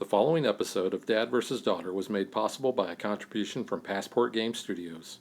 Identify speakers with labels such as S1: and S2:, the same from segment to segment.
S1: The following episode of Dad vs. Daughter was made possible by a contribution from Passport Game Studios.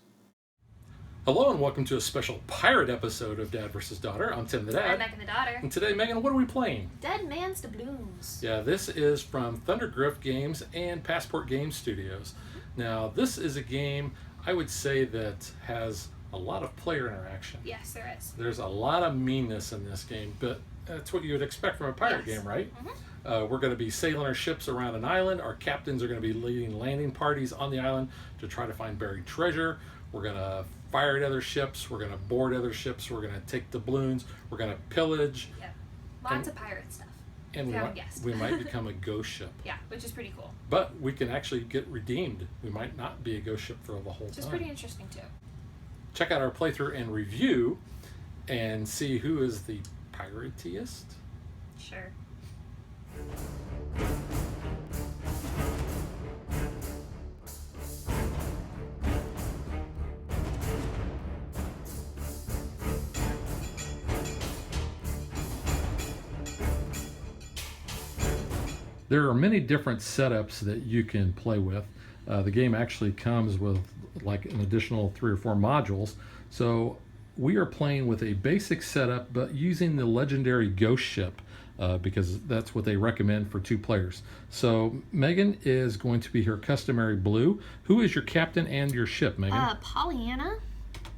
S1: Hello and welcome to a special pirate episode of Dad vs. Daughter. I'm Tim the Dad.
S2: I'm Megan the daughter.
S1: And today, Megan, what are we playing?
S2: Dead Man's Doubloons.
S1: Yeah, this is from Thundergriff Games and Passport Game Studios. Now, this is a game I would say that has a lot of player interaction.
S2: Yes, there is.
S1: There's a lot of meanness in this game, but that's what you would expect from a pirate game, right?
S2: Mm-hmm.
S1: We're going to be sailing our ships around an island. Our captains are going to be leading landing parties on the island to try to find buried treasure. We're going to fire at other ships. We're going to board other ships. We're going to take doubloons. We're going to pillage.
S2: Yeah, lots of pirate stuff.
S1: And we might become a ghost ship.
S2: Yeah, which is pretty cool.
S1: But we can actually get redeemed. We might not be a ghost ship for the whole time.
S2: Which is pretty interesting too.
S1: Check out our playthrough and review and see who is the piratiest.
S2: Sure.
S1: There are many different setups that you can play with. The game actually comes with like an additional 3 or 4 modules. So we are playing with a basic setup, but using the legendary ghost ship because that's what they recommend for 2 players. So Megan is going to be her customary blue. Who is your captain and your ship, Megan?
S2: Pollyanna,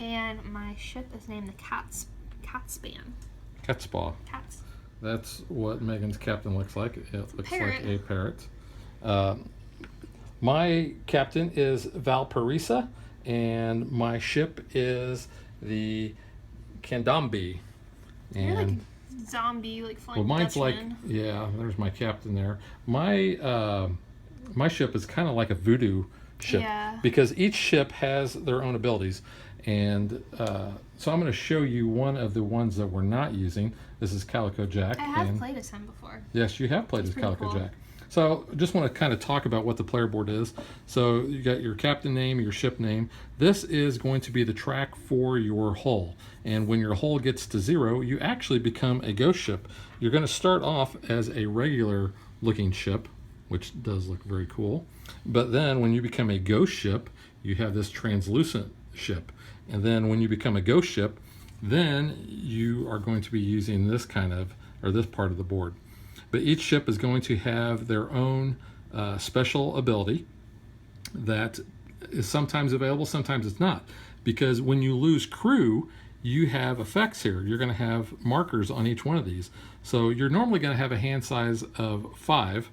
S2: and my ship is named the Catspan.
S1: Catspaw.
S2: Cats.
S1: That's what Megan's captain looks like. It looks
S2: Parrot.
S1: like a parrot. My captain is Valparaiso, and my ship is the Candombe.
S2: You're like a zombie, like flying
S1: well, mine's
S2: Dutchman.
S1: like, yeah, there's my captain there. My ship is kind of like a voodoo ship,
S2: Yeah.
S1: because each ship has their own abilities. And so I'm going to show you one of the ones that we're not using. This is Calico Jack.
S2: I have played as him before.
S1: Yes, you have played as
S2: pretty
S1: Calico
S2: cool.
S1: Jack. So just want to kind of talk about what the player board is. So you got your captain name, your ship name. This is going to be the track for your hull. And when your hull gets to 0, you actually become a ghost ship. You're going to start off as a regular looking ship, which does look very cool. But then when you become a ghost ship, you have this translucent ship. And then when you become a ghost ship, then you are going to be using this kind of, or this part of the board. But each ship is going to have their own special ability that is sometimes available, sometimes it's not. Because when you lose crew, you have effects here. You're going to have markers on each one of these. So you're normally going to have a hand size of 5,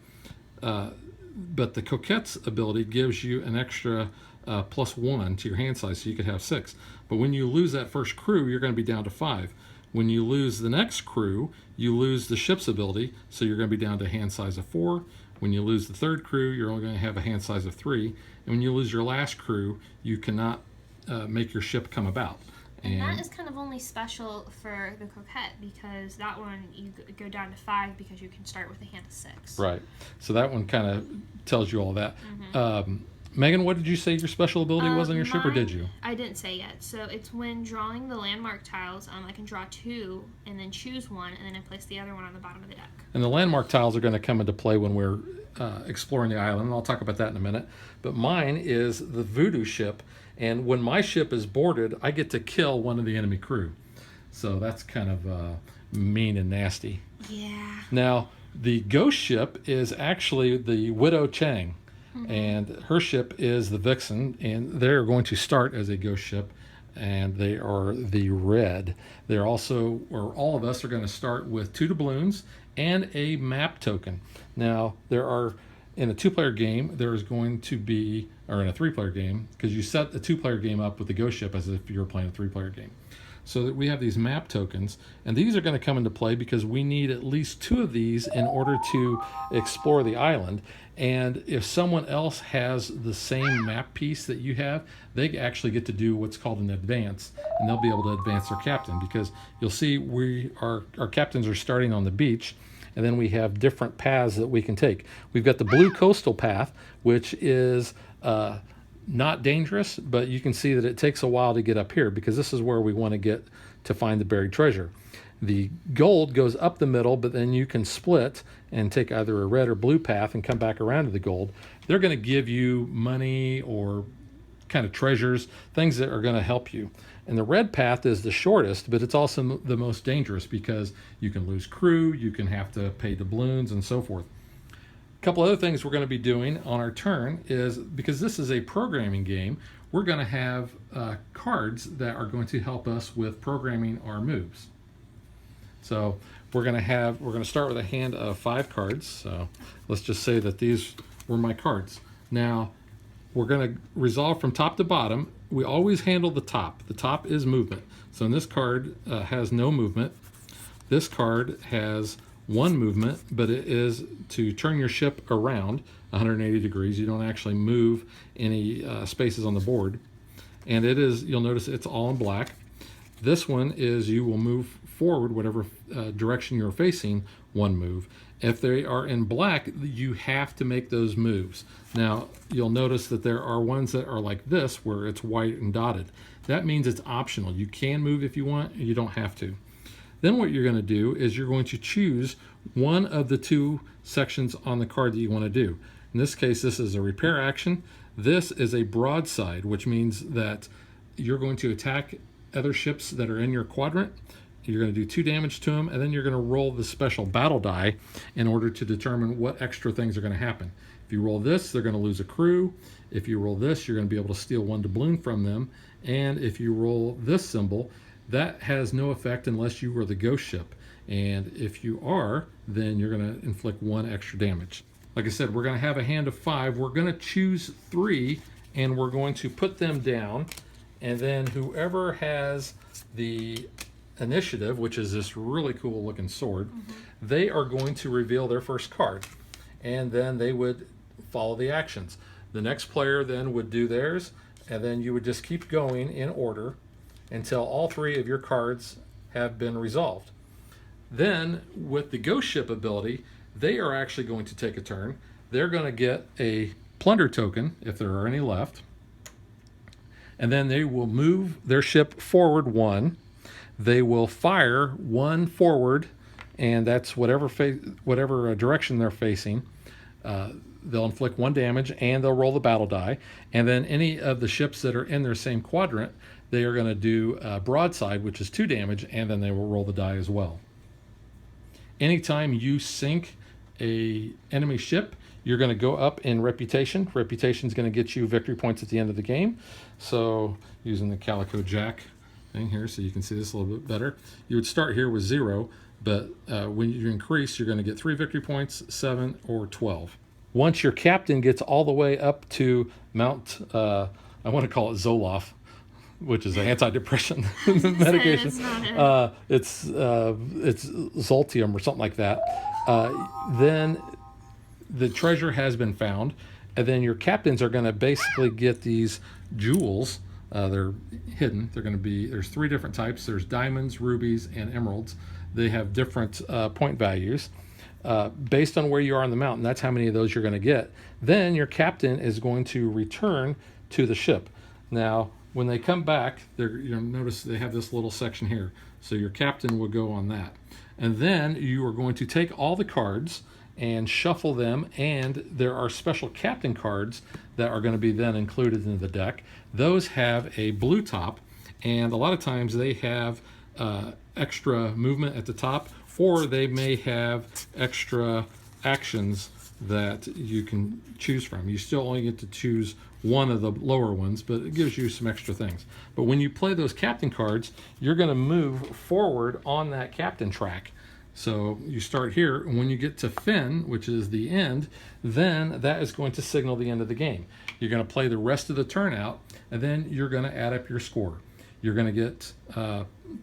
S1: but the Coquette's ability gives you an extra +1 to your hand size, so you could have 6. But when you lose that first crew, you're going to be down to 5. When you lose the next crew, you lose the ship's ability, so you're going to be down to a hand size of 4. When you lose the third crew, you're only going to have a hand size of 3. And when you lose your last crew, you cannot make your ship come about.
S2: And that is kind of only special for the Coquette, because that one you go down to 5 because you can start with a hand of 6.
S1: Right. So that one kind of tells you all that.
S2: Mm-hmm.
S1: Megan, what did you say your special ability was on your ship, or did you?
S2: I didn't say yet. So it's when drawing the landmark tiles, I can draw 2 and then choose one, and then I place the other one on the bottom of the deck.
S1: And the landmark tiles are going to come into play when we're exploring the island, and I'll talk about that in a minute. But mine is the voodoo ship, and when my ship is boarded, I get to kill one of the enemy crew. So that's kind of mean and nasty.
S2: Yeah.
S1: Now, the ghost ship is actually the Widow Chang. And her ship is the Vixen, and they're going to start as a ghost ship, and they are the red. They're also, or all of us are going to start with 2 doubloons and a map token. Now, there are, in a 2-player game, there is going to be, or in a 3-player game, because you set a 2-player game up with the ghost ship as if you were playing a 3-player game. So that we have these map tokens, and these are going to come into play because we need at least 2 of these in order to explore the island. And if someone else has the same map piece that you have, they actually get to do what's called an advance, and they'll be able to advance their captain, because you'll see our captains are starting on the beach, and then we have different paths that we can take. We've got the blue coastal path, which is not dangerous, but you can see that it takes a while to get up here, because this is where we want to get to find the buried treasure. The gold goes up the middle, but then you can split and take either a red or blue path and come back around to the gold. They're going to give you money or kind of treasures, things that are going to help you. And the red path is the shortest, but it's also the most dangerous because you can lose crew, you can have to pay doubloons, and so forth. A couple other things we're going to be doing on our turn is, because this is a programming game, we're going to have cards that are going to help us with programming our moves. So we're going to start with a hand of 5 cards. So let's just say that these were my cards. Now we're going to resolve from top to bottom. We always handle the top. The top is movement. So in this card has no movement. This card has 1 movement, but it is to turn your ship around 180 degrees. You don't actually move any spaces on the board. And it is, you'll notice it's all in black. This one is you will move forward whatever direction you're facing, 1 move. If they are in black, you have to make those moves. Now, you'll notice that there are ones that are like this, where it's white and dotted. That means it's optional. You can move if you want, you don't have to. Then what you're going to do is you're going to choose one of the 2 sections on the card that you want to do. In this case, this is a repair action. This is a broadside, which means that you're going to attack other ships that are in your quadrant. You're going to do 2 damage to them, and then you're going to roll the special battle die in order to determine what extra things are going to happen. If you roll this, they're going to lose a crew. If you roll this, you're going to be able to steal 1 doubloon from them. And if you roll this symbol, that has no effect unless you are the ghost ship. And if you are, then you're going to inflict 1 extra damage. Like I said, we're going to have a hand of 5. We're going to choose 3, and we're going to put them down. And then whoever has the initiative, which is this really cool looking sword, they are going to reveal their first card, and then they would follow the actions. The next player then would do theirs, and then you would just keep going in order until all 3 of your cards have been resolved. Then with the ghost ship ability, they are actually going to take a turn. They're going to get a plunder token if there are any left, and then they will move their ship forward 1. They will fire 1 forward, and that's whatever direction they're facing. They'll inflict 1 damage, and they'll roll the battle die. And then any of the ships that are in their same quadrant, they are going to do broadside, which is 2 damage, and then they will roll the die as well. Anytime you sink a enemy ship, you're going to go up in reputation. Reputation is going to get you victory points at the end of the game. So using the Calico Jack thing here so you can see this a little bit better, you would start here with 0, but when you increase, you're going to get 3 victory points, 7, or 12. Once your captain gets all the way up to Mount, I want to call it Zoloft, which is an antidepressant medication. It's Zoltium or something like that. Then the treasure has been found, and then your captains are going to basically get these jewels. They're hidden. They're going to be, there's 3 different types. There's diamonds, rubies, and emeralds. They have different point values. Based on where you are on the mountain, that's how many of those you're going to get. Then your captain is going to return to the ship. Now, when they come back, you'll notice they have this little section here. So your captain will go on that. And then you are going to take all the cards and shuffle them, and there are special captain cards that are going to be then included in the deck. Those have a blue top, and a lot of times they have extra movement at the top, or they may have extra actions that you can choose from. You still only get to choose one of the lower ones, but it gives you some extra things. But when you play those captain cards, you're going to move forward on that captain track. So you start here, and when you get to Finn, which is the end, then that is going to signal the end of the game. You're going to play the rest of the turn out, and then you're going to add up your score. You're going to get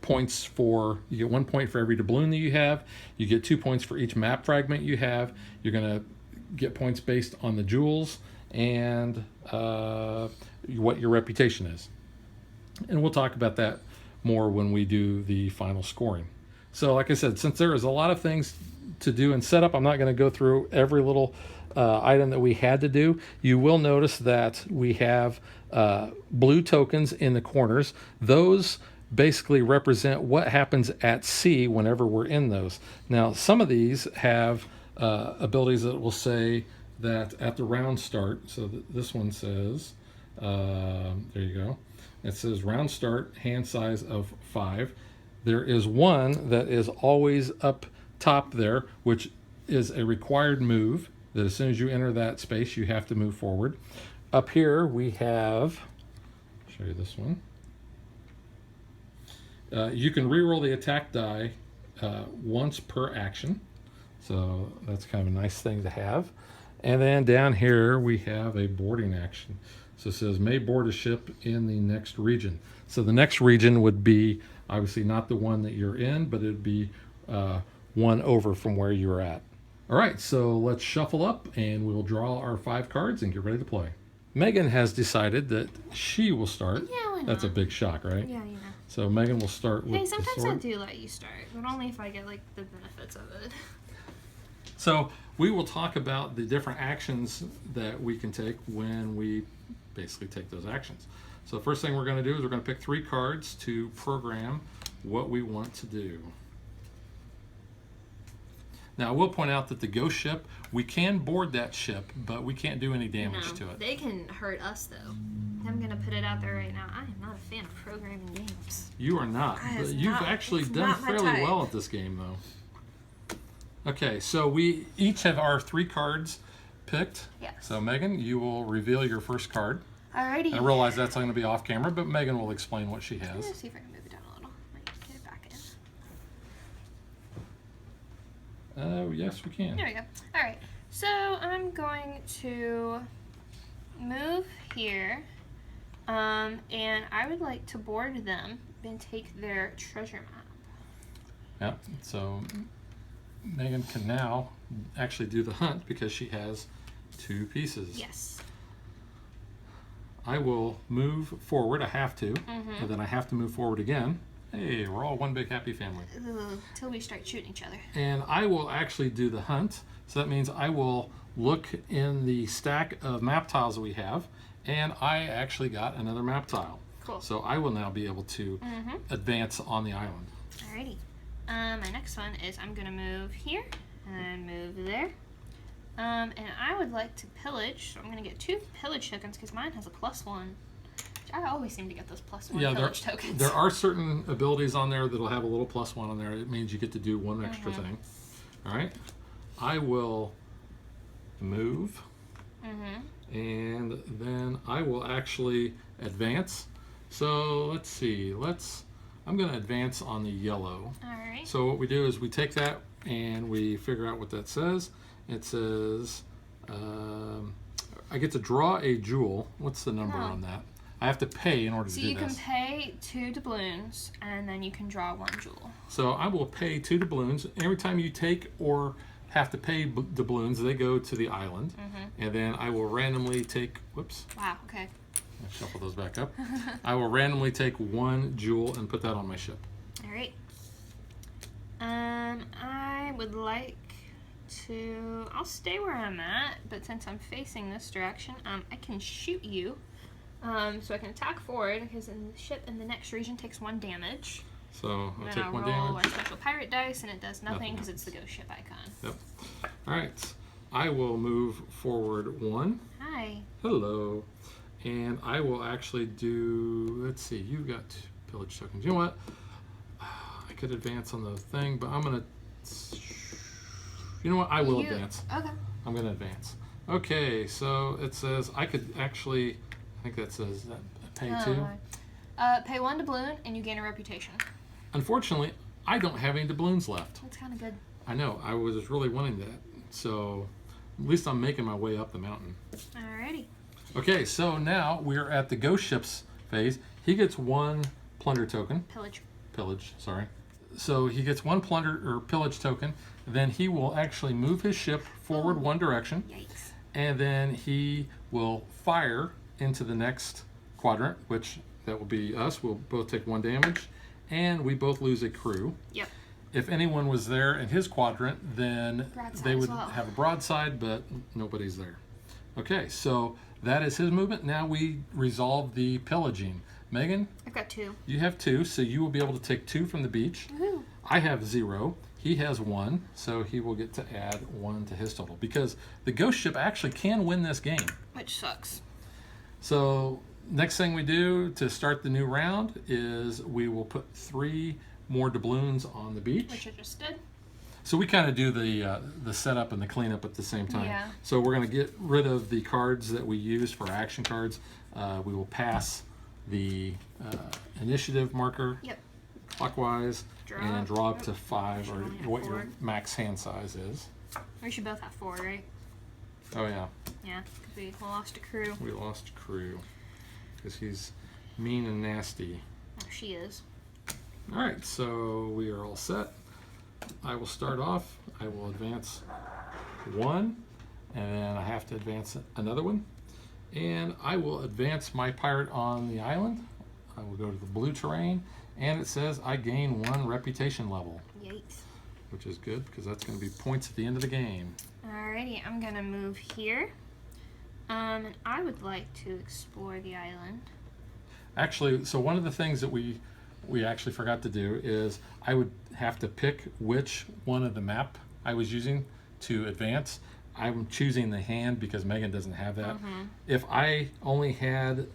S1: points for, you get 1 point for every doubloon that you have. You get 2 points for each map fragment you have. You're going to get points based on the jewels and what your reputation is. And we'll talk about that more when we do the final scoring. So like I said, since there is a lot of things to do in setup, I'm not going to go through every little item that we had to do. You will notice that we have blue tokens in the corners. Those basically represent what happens at sea whenever we're in those. Now, some of these have abilities that will say that at the round start, so this one says, there you go, it says round start, hand size of 5. There is one that is always up top there, which is a required move, that as soon as you enter that space, you have to move forward. Up here, we have, I'll show you this one. You can reroll the attack die once per action. So that's kind of a nice thing to have. And then down here, we have a boarding action. So it says, may board a ship in the next region. So the next region would be obviously not the one that you're in, but it'd be one over from where you're at. All right, so let's shuffle up and we'll draw our 5 cards and get ready to play. Megan has decided that she will start.
S2: Yeah, why not?
S1: That's a big shock, right?
S2: Yeah, you know.
S1: So Megan will start with
S2: Hey,
S1: the
S2: sometimes
S1: sword.
S2: I do let you start, but only if I get like the benefits of it.
S1: So we will talk about the different actions that we can take when we basically take those actions. So the first thing we're going to do is we're going to pick 3 cards to program what we want to do. Now I will point out that the ghost ship, we can board that ship, but we can't do any damage to it.
S2: They can hurt us though. I'm gonna put it out there right now. I am not a fan of programming games.
S1: You are not.
S2: That
S1: But
S2: is
S1: you've
S2: not-
S1: actually
S2: it's
S1: done
S2: not my
S1: fairly
S2: type.
S1: well at this game, though. Okay, so we each have our 3 cards picked.
S2: Yes.
S1: So Megan, you will reveal your first card.
S2: Alrighty.
S1: I realize that's going to be off camera, but Megan will explain what she
S2: Let's
S1: has.
S2: see if I can move it down a little. Might get it back in.
S1: Yes, we can.
S2: There we go. Alright. So I'm going to move here. And I would like to board them and take their treasure map.
S1: Yeah. So Megan can now actually do the hunt because she has 2 pieces.
S2: Yes.
S1: I will move forward. I have to, and then I have to move forward again. Hey, we're all one big happy family.
S2: Till we start shooting each other.
S1: And I will actually do the hunt. So that means I will look in the stack of map tiles that we have, and I actually got another map tile.
S2: Cool.
S1: So I will now be able to advance on the island.
S2: Alrighty. My next one is I'm gonna move here and move there. And I would like to pillage, so I'm gonna get 2 pillage tokens because mine has a +1. I always seem to get those +1 pillage tokens.
S1: There are certain abilities on there that'll have a little +1 on there. It means you get to do 1 extra thing. All right. I will move, and then I will actually advance. So let's see. I'm going to advance on the yellow.
S2: Alright.
S1: So what we do is we take that and we figure out what that says. It says I get to draw a jewel. What's the number on that? I have to pay in order
S2: So
S1: to do
S2: you
S1: this.
S2: can pay 2 doubloons and then you can draw 1 jewel.
S1: So I will pay 2 doubloons. Every time you take or have to pay doubloons, they go to the island. And then I will randomly take, whoops,
S2: Wow, okay.
S1: I'll shuffle those back up. I will randomly take 1 jewel and put that on my ship.
S2: Alright. I would like to, I'll stay where I'm at, but since I'm facing this direction, I can shoot you. So I can attack forward because the ship in the next region takes 1 damage.
S1: So I'll
S2: And then
S1: take
S2: I'll
S1: 1
S2: roll
S1: damage.
S2: a special pirate dice and it does nothing
S1: Nothing
S2: because it's the ghost ship icon.
S1: Yep. All right. I will move forward 1.
S2: Hi.
S1: Hello. And I will actually do, let's see, you've got pillage tokens. You know what? I could advance on the thing, but I'm going to, you know what? I will advance.
S2: Okay.
S1: I'm going to advance. Okay, so it says I could actually, I think that says that pay 2.
S2: Pay 1 doubloon and you gain a reputation.
S1: Unfortunately, I don't have any doubloons left.
S2: That's kind of good.
S1: I know, I was really wanting that. So at least I'm making my way up the mountain.
S2: Alrighty.
S1: Okay, so now we're at the ghost ships phase. He gets 1 plunder token. Pillage, sorry. So he gets 1 plunder or pillage token. Then he will actually move his ship forward 1 direction.
S2: Yikes.
S1: And then he will fire into the next quadrant, which that will be us. We'll both take 1 damage, and we both lose a crew.
S2: Yep.
S1: If anyone was there in his quadrant, then
S2: Broadside
S1: they would
S2: as well.
S1: have a broadside, but nobody's there. Okay, so that is his movement. Now we resolve the pillaging. Megan,
S2: I've got 2.
S1: you have 2, so you will be able to take 2 from the beach.
S2: Woohoo!
S1: I have 0. He has 1, so he will get to add 1 to his total because the ghost ship actually can win this game.
S2: Which sucks.
S1: So next thing we do to start the new round is we will put 3 more doubloons on the beach.
S2: Which I just did.
S1: So we kind of do the setup and the cleanup at the same time.
S2: Yeah.
S1: So we're going to get rid of the cards that we use for action cards. We will pass the initiative marker
S2: Yep.
S1: clockwise and draw up to 5 or
S2: Should only have
S1: what your
S2: 4.
S1: max hand size is.
S2: We should both have 4, right?
S1: Oh yeah,
S2: Yeah, because we lost a crew.
S1: we lost Crew because he's mean and nasty.
S2: Oh, she is.
S1: All right, so we are all set. I will start off. I will advance 1, and then I have to advance another one. And I will advance my pirate on the island. I will go to the blue terrain, and it says I gain 1 reputation level,
S2: Yikes.
S1: which is good because that's going to be points at the end of the game.
S2: Alrighty, I'm gonna move here. And I would like to explore the island.
S1: Actually, so one of the things that we actually forgot to do is I would have to pick which one of the map I was using to advance. I'm choosing the hand because Megan doesn't have that. If I only had,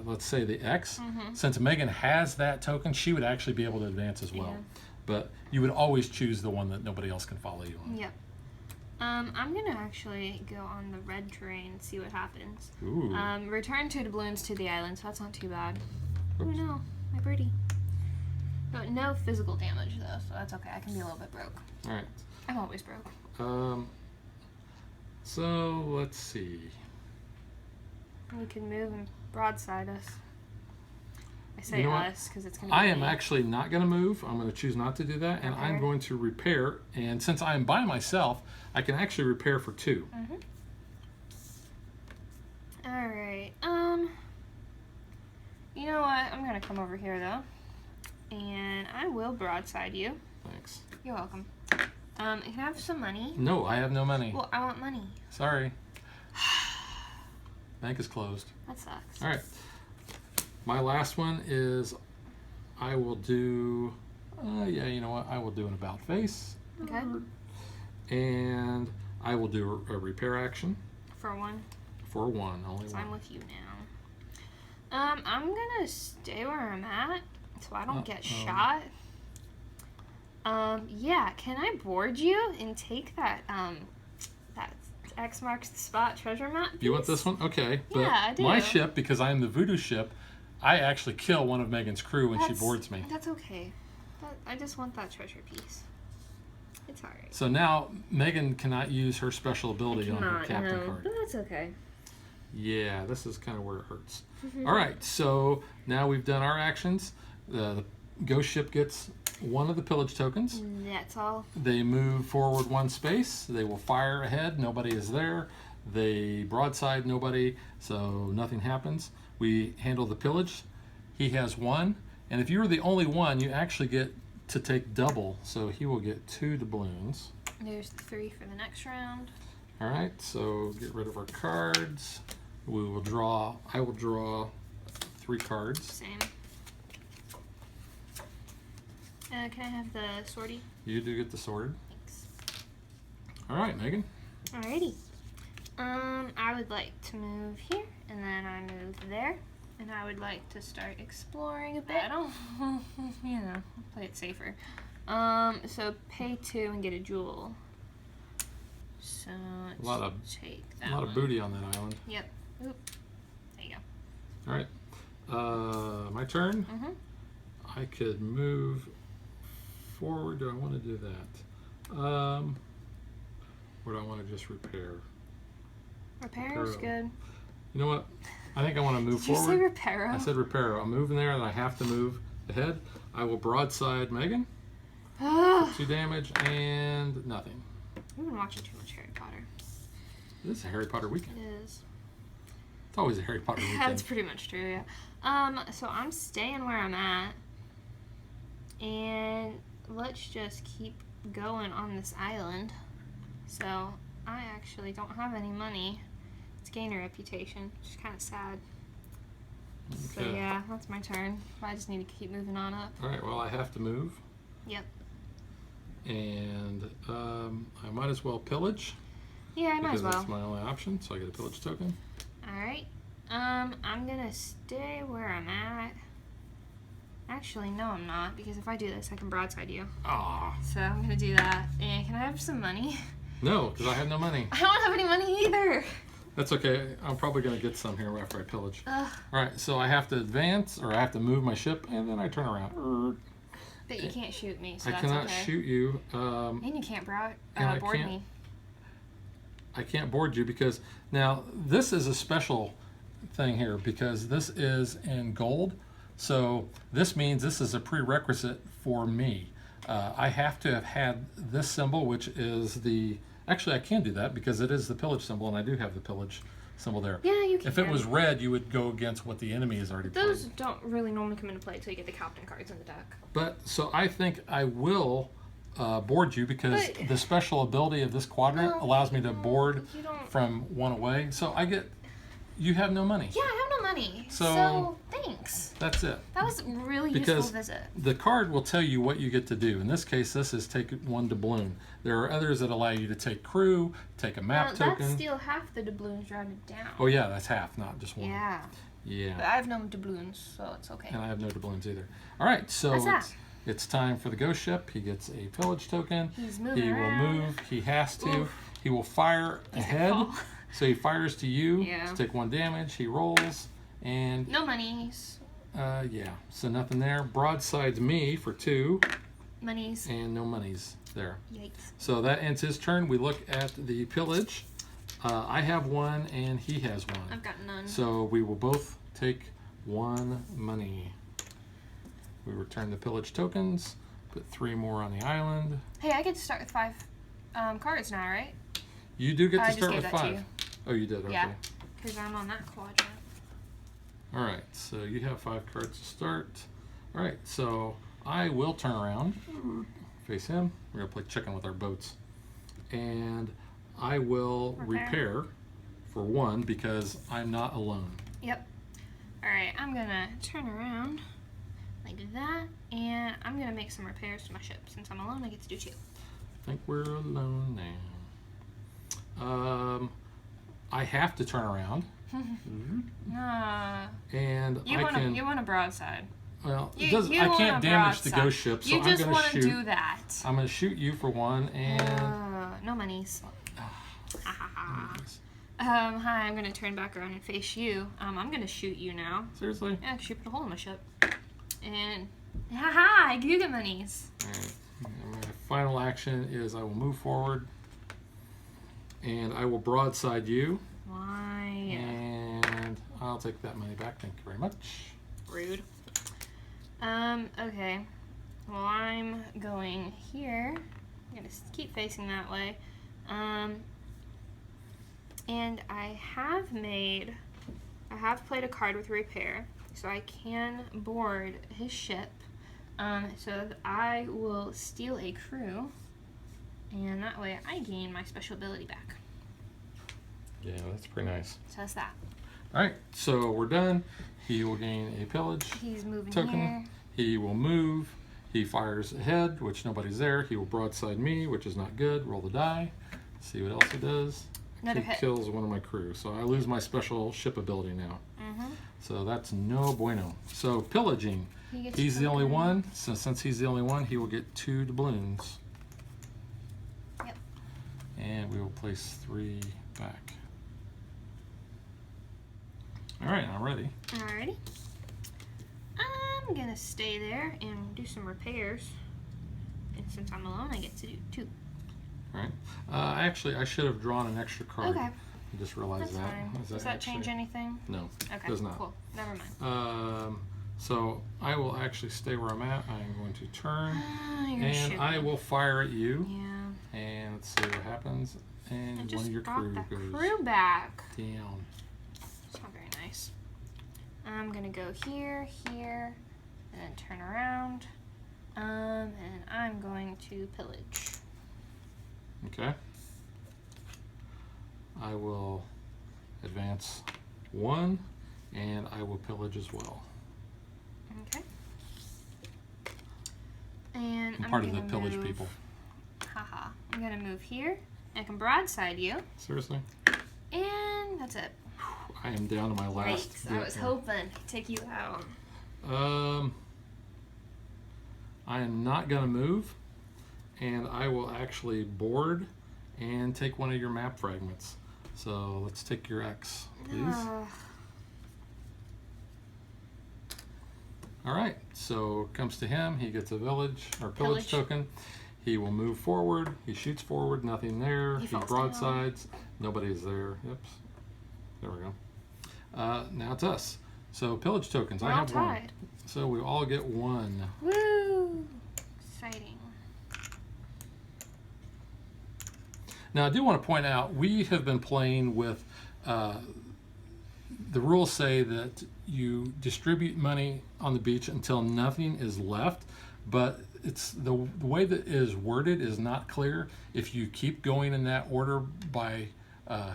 S1: let's say the X, since Megan has that token, she would actually be able to advance as well.
S2: Yeah.
S1: But you would always choose the one that nobody else can follow you on.
S2: Yep. I'm gonna actually go on the red terrain and see what happens.
S1: Ooh.
S2: Return 2 doubloons to the island, so that's not too bad. Oh
S1: Oops.
S2: no, my birdie. But no physical damage though, so that's okay. I can be a little bit broke.
S1: All right.
S2: I'm always broke.
S1: So let's see.
S2: You can move and broadside us. I say
S1: You know what?
S2: us because it's gonna be
S1: I am
S2: me.
S1: actually not going to move. I'm going to choose not to do that, and I'm
S2: Okay.
S1: going to repair. And since I am by myself, I can actually repair for 2.
S2: Alright, you know what? I'm gonna come over here though. And I will broadside you.
S1: Thanks.
S2: You're welcome. Can I have some money?
S1: No, I have no money.
S2: Well, I want money.
S1: Sorry. Bank is closed.
S2: That sucks.
S1: All right. My last one is I will do, yeah, you know what? I will do an about face.
S2: Okay.
S1: And I will do a repair action
S2: For 1.
S1: for 1, only
S2: So I'm
S1: 1.
S2: with you now. I'm gonna stay where I'm at so I don't get shot. Yeah, can I board you and take that, that X marks the spot treasure map piece?
S1: You want this one? Okay. But
S2: Yeah, I do.
S1: my ship, because I am the voodoo ship, I actually kill one of Megan's crew when she boards me.
S2: That's okay. I just want that treasure piece. It's alright.
S1: So now Megan cannot use her special ability on her captain card.
S2: But that's okay.
S1: Yeah, this is kind of where it hurts. All right, so now we've done our actions. The ghost ship gets 1 of the pillage tokens.
S2: That's all.
S1: They move forward 1 space. They will fire ahead. Nobody is there. They broadside nobody, so nothing happens. We handle the pillage. He has 1. And if you were the only one, you actually get to take double. So he will get 2 doubloons.
S2: There's the 3 for the next round.
S1: All right, so get rid of our cards. We will draw, I will draw 3 cards.
S2: Same. Can I have the sortie?
S1: You do get the sword.
S2: Thanks.
S1: All right, Megan.
S2: Alrighty. I would like to move here, and then I move there, and I would like to start exploring a bit. I don't, you know, play it safer. So pay 2 and get a jewel. So let's
S1: A lot of-
S2: take
S1: A
S2: that
S1: lot
S2: one.
S1: of booty on that island.
S2: Yep. Oop. There you go.
S1: All right, my turn.
S2: Mhm.
S1: I could move forward. Do I want to do that? Or do I want to just repair?
S2: Repair's
S1: Reparo.
S2: good.
S1: You know what? I think I want to move
S2: Did you
S1: forward.
S2: say reparo?
S1: I said repair. I'm moving there, and I have to move ahead. I will broadside Megan.
S2: Ah,
S1: 2 damage and nothing.
S2: we've been watching too much Harry Potter.
S1: This is a Harry Potter
S2: It
S1: weekend.
S2: is.
S1: It's always a Harry Potter
S2: That's
S1: weekend.
S2: pretty much true, yeah. So I'm staying where I'm at. And let's just keep going on this island. So I actually don't have any money to gain a reputation, which is kind of sad. So
S1: Okay.
S2: yeah, that's my turn. I just need to keep moving on up.
S1: All right. Well, I have to move.
S2: Yep.
S1: And I might as well pillage.
S2: Yeah, I might as
S1: Because
S2: well.
S1: that's my only option, so I get a pillage token.
S2: Alright. I'm gonna stay where I'm at. Actually, no, I'm not, because if I do this, I can broadside you.
S1: Ah.
S2: So I'm gonna do that. And can I have some money?
S1: No, because I have no money.
S2: I don't have any money either.
S1: That's okay. I'm probably going to get some here after I pillage.
S2: Ugh.
S1: All right, so I have to advance, or I have to move my ship, and then I turn around.
S2: But you can't shoot me, so
S1: I
S2: that's
S1: cannot
S2: okay.
S1: shoot you.
S2: And you can't
S1: and I
S2: board
S1: can't-
S2: me.
S1: I can't board you because now this is a special thing here because this is in gold. So this means this is a prerequisite for me. I have to have had this symbol, which is the... Actually, I can do that because it is the pillage symbol, and I do have the pillage symbol there.
S2: Yeah, you can.
S1: If it was red, you would go against what the enemy has already
S2: Those
S1: played.
S2: don't really normally come into play until you get the captain cards in the deck.
S1: But, so I think I will board you because
S2: But-
S1: the special ability of this quadrant
S2: No,
S1: allows me to board
S2: You don't...
S1: from one away. So I get... You have no money.
S2: Yeah, I have no money.
S1: So-
S2: thanks.
S1: That's it.
S2: That was a really
S1: Because
S2: useful visit.
S1: the card will tell you what you get to do. In this case, this is take one doubloon. There are others that allow you to take crew, take a map
S2: That's
S1: token.
S2: still half the doubloons routed down.
S1: Oh yeah, that's half, not just one.
S2: Yeah. But
S1: Yeah.
S2: I have no doubloons, so it's okay.
S1: And I have no doubloons either. All right, so
S2: That's that.
S1: it's time for the ghost ship. He gets a pillage token.
S2: He's moving
S1: He
S2: around.
S1: will move. He has to.
S2: Oof.
S1: He will fire
S2: He's gonna
S1: ahead.
S2: fall.
S1: So he fires to you
S2: Yeah.
S1: to take 1 damage. He rolls, and
S2: No monies.
S1: yeah, so nothing there. Broadsides me for 2,
S2: Monies.
S1: and no monies there.
S2: Yikes.
S1: So that ends his turn. We look at the pillage. I have 1, and he has 1.
S2: I've got none.
S1: So we will both take 1 money. We return the pillage tokens. Put 3 more on the island.
S2: Hey, I get to start with 5 cards now, right?
S1: You do get
S2: I
S1: to
S2: just
S1: start
S2: gave
S1: with
S2: that to
S1: 5.
S2: you.
S1: Oh, you did. Okay.
S2: Yeah. Because I'm on that quadrant.
S1: All right. So you have 5 cards to start. All right. So I will turn around, face him. We're gonna play chicken with our boats, and I will repair for 1 because I'm not alone.
S2: Yep. Alright, I'm gonna turn around like that, and I'm gonna make some repairs to my ship. Since I'm alone, I get to do 2.
S1: I think we're alone now. I have to turn around, and
S2: You
S1: I
S2: want
S1: can.
S2: you want a broadside.
S1: Well, it
S2: You,
S1: does,
S2: you
S1: I
S2: want
S1: can't
S2: a
S1: damage the
S2: broadside.
S1: ghost ship, so
S2: You
S1: I'm
S2: just
S1: gonna
S2: want
S1: shoot.
S2: to do that.
S1: I'm gonna shoot you for 1, and
S2: No monies. Hi, I'm gonna turn back around and face you. I'm gonna shoot you now.
S1: seriously.
S2: Yeah, shoot a hole in my ship. And haha, I do get monies.
S1: All right. And my final action is I will move forward, and I will broadside you,
S2: Why?
S1: and I'll take that money back. Thank you very much.
S2: Rude. Okay. Well, I'm going here. I'm gonna keep facing that way. And I have played a card with repair, so I can board his ship. So that I will steal a crew, and that way I gain my special ability back.
S1: Yeah, that's pretty nice.
S2: So that's that.
S1: All right, so we're done. He will gain a pillage
S2: He's moving
S1: token.
S2: here.
S1: He will move. He fires ahead, which nobody's there. He will broadside me, which is not good. Roll the die. See what else he does.
S2: Another
S1: He
S2: hit.
S1: kills one of my crew, so I lose my special ship ability now.
S2: Mm-hmm.
S1: So that's no bueno. So pillaging.
S2: He gets
S1: He's the only
S2: token.
S1: one. So since he's the only one, he will get 2 doubloons.
S2: Yep.
S1: And we will place 3 back. All right, I'm ready.
S2: Alrighty. I'm gonna stay there and do some repairs. And since I'm alone, I get to do 2.
S1: All right. Actually, I should have drawn an extra card.
S2: Okay.
S1: I just realized
S2: That's
S1: that.
S2: fine. Does that change anything?
S1: No,
S2: Okay,
S1: does not.
S2: cool. Never mind.
S1: So I will actually stay where I'm at. I'm going to turn,
S2: You're gonna
S1: and
S2: shoot
S1: I
S2: me.
S1: will fire at you.
S2: Yeah.
S1: And let's see what happens.
S2: I
S1: And
S2: just
S1: one of your
S2: brought
S1: crew
S2: that
S1: goes
S2: crew back.
S1: down.
S2: It's not very nice. I'm gonna go here, here, and then turn around. And I'm going to pillage.
S1: Okay. I will advance 1, and I will pillage as well.
S2: Okay. And
S1: I'm part of the pillage people.
S2: Haha. I'm gonna move here. I can broadside you.
S1: Seriously?
S2: And that's it.
S1: I am down to my last.
S2: Yikes. I was hoping to take you out.
S1: I am not gonna move, and I will actually board and take one of your map fragments. So let's take your X, please. All right, so comes to him. He gets a village or pillage token. He will move forward. He shoots forward. Nothing there. He broadsides. Nobody's there. Yep. There we go. Now it's us. So pillage tokens.
S2: We're
S1: I
S2: all
S1: have
S2: tied.
S1: one. So we all get one.
S2: Woo! Exciting.
S1: Now I do want to point out we have been playing with. The rules say that you distribute money on the beach until nothing is left, but it's the way that it is worded is not clear. If you keep going in that order by